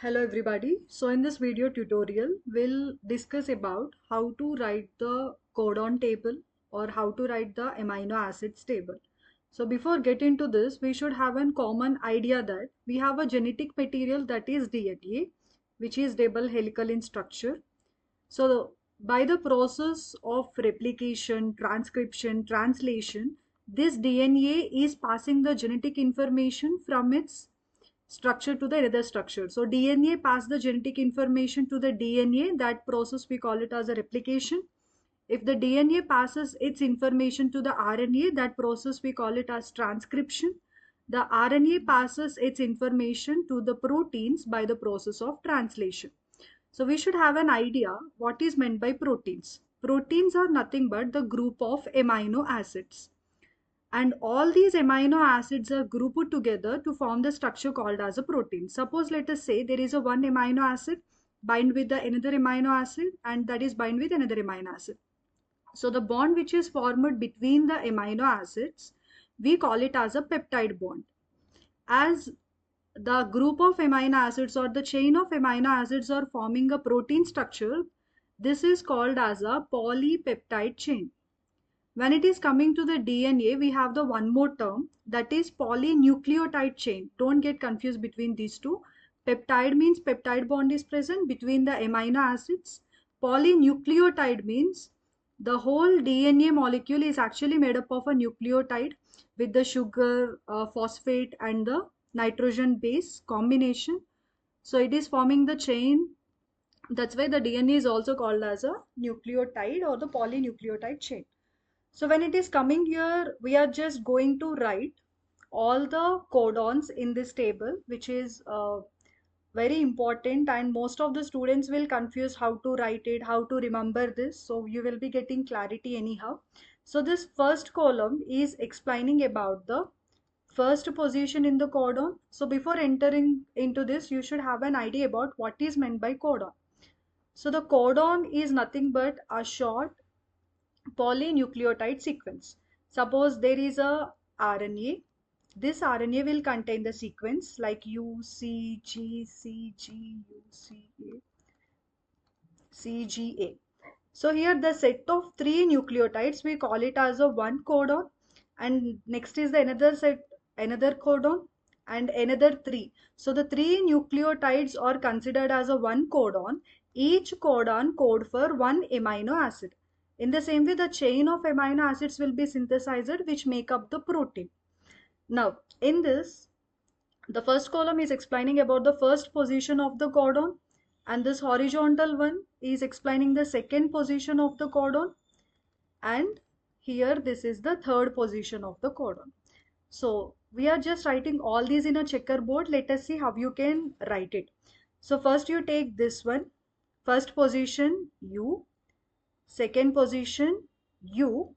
Hello everybody. So in this video tutorial, we'll discuss about how to write the codon table or how to write the amino acids table. So before getting to this, we should have a common idea that we have a genetic material that is DNA, which is double helical in structure. So by the process of replication, transcription, translation, this DNA is passing the genetic information from its structure to the another structure. So DNA pass the genetic information to the DNA. That process we call it as a replication. If the DNA passes its information to the RNA, that process we call it as transcription. The RNA passes its information to the proteins by the process of translation. So we should have an idea what is meant by proteins. Proteins are nothing but the group of amino acids. And all these amino acids are grouped together to form the structure called as a protein. Suppose let us say there is a one amino acid bind with the another amino acid and that is bind with another amino acid. So the bond which is formed between the amino acids, we call it as a peptide bond. As the group of amino acids or the chain of amino acids are forming a protein structure, this is called as a polypeptide chain. When it is coming to the DNA, we have the one more term that is polynucleotide chain. Don't get confused between these two. Peptide means peptide bond is present between the amino acids. Polynucleotide means the whole DNA molecule is actually made up of a nucleotide with the sugar, phosphate and the nitrogen base combination. So it is forming the chain. That's why the DNA is also called as a nucleotide or the polynucleotide chain. So when it is coming here, we are just going to write all the codons in this table, which is very important, and most of the students will confuse how to write it, how to remember this. So you will be getting clarity anyhow. So this first column is explaining about the first position in the codon. So before entering into this, you should have an idea about what is meant by codon. So the codon is nothing but a short polynucleotide sequence. Suppose there is a RNA. This RNA will contain the sequence like U, C, G, C, G, U, C, A, C, G, A. So here the set of three nucleotides, we call it as a one codon, and next is the another set, another codon and another three. So the three nucleotides are considered as a one codon. Each codon code for one amino acid. In the same way, the chain of amino acids will be synthesized which make up the protein. Now, in this, the first column is explaining about the first position of the codon, and this horizontal one is explaining the second position of the codon, and here this is the third position of the codon. So we are just writing all these in a checkerboard. Let us see how you can write it. So first you take this one, first position U, second position U,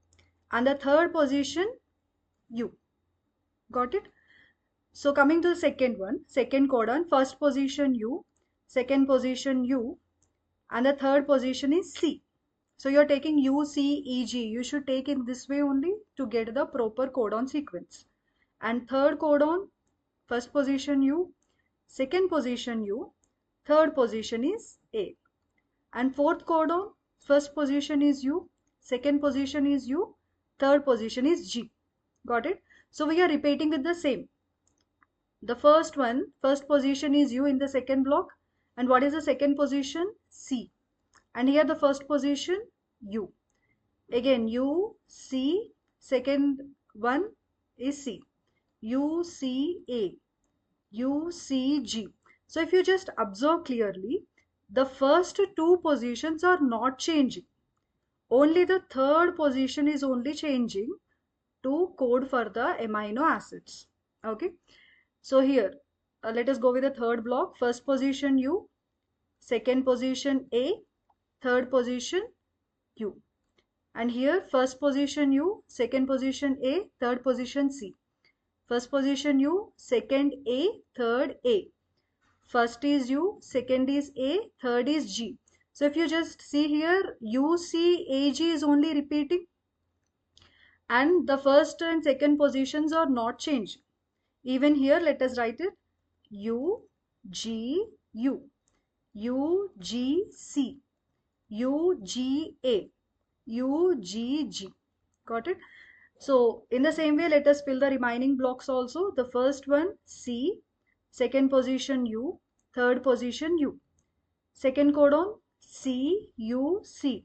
and the third position U. Got it? So coming to the second one, second codon, first position U, second position U, and the third position is C. So you're taking U, C, E, G. You should take in this way only to get the proper codon sequence. And third codon, first position U, second position U, third position is A. And fourth codon, first position is U, second position is U, third position is G. Got it? So we are repeating with the same. The first one, first position is U in the second block. And what is the second position? C. And here the first position, U. Again, U, C, second one is C. U, C, A. U, C, G. So if you just observe clearly, the first two positions are not changing. Only the third position is only changing to code for the amino acids. Okay. So here, let us go with the third block. First position U, second position A, third position U. And here first position U, second position A, third position C. First position U, second A, third A. First is U, second is A, third is G. So if you just see here, U, C, A, G is only repeating. And the first and second positions are not changing. Even here, let us write it. U, G, U, UGC, UGA, UGG. Got it? So in the same way, let us fill the remaining blocks also. The first one C, second position U, third position U. Second codon CUC,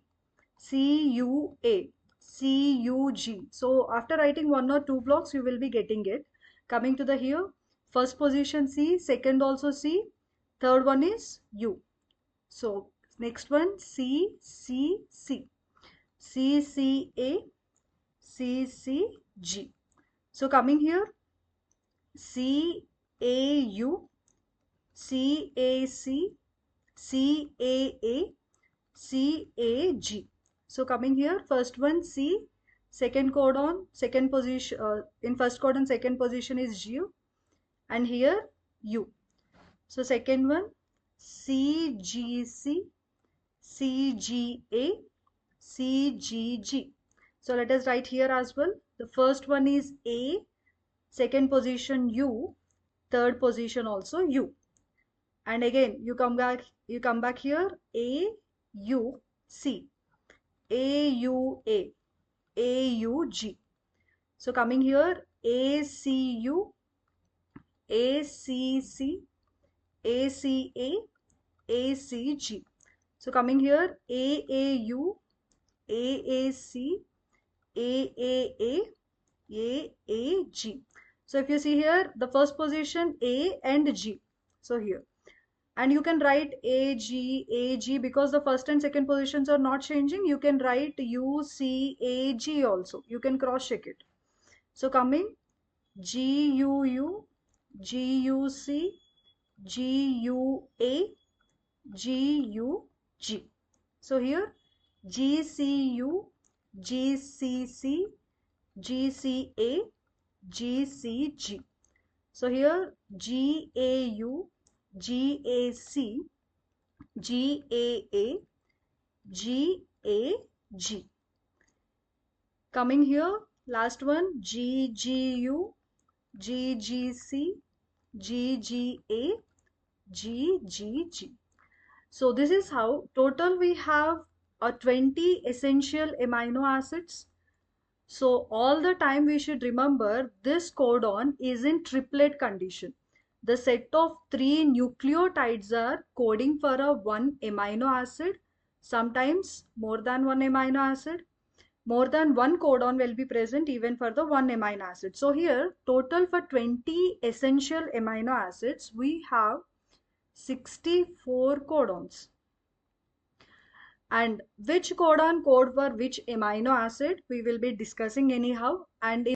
CUA, CUG. So after writing one or two blocks, you will be getting it. Coming to the here, first position C, second also C, third one is U. So next one CCC, CCA, CCG. So coming here, CAU, CAC, CAA, CAG. So coming here, first one C, second codon, second position, in first codon, second position is G, and here U. So second one CGC, CGA, CGG. So let us write here as well. The first one is A, second position U, third position also U. And again you come back here, AUC, AUA, AUG. So coming here, ACU, ACC, ACA, ACG. So coming here, AAU, AAC, AAA, AAG. So if you see here, the first position A and G. So here, and you can write AG because the first and second positions are not changing. You can write UCAG also. You can cross check it. So coming GUU, GUC, GUA, GUG. So here GCU, GCC, GCA, GCG. So here GAU, GAC, GAA, GAG. Coming here, last one GGU, GGC, GGA, GGG. So this is how total we have 20 essential amino acids. So all the time we should remember this codon is in triplet condition. The set of 3 nucleotides are coding for a 1 amino acid, sometimes more than 1 amino acid. More than 1 codon will be present even for the 1 amino acid. So here total for 20 essential amino acids we have 64 codons. And which codon code for which amino acid we will be discussing anyhow. And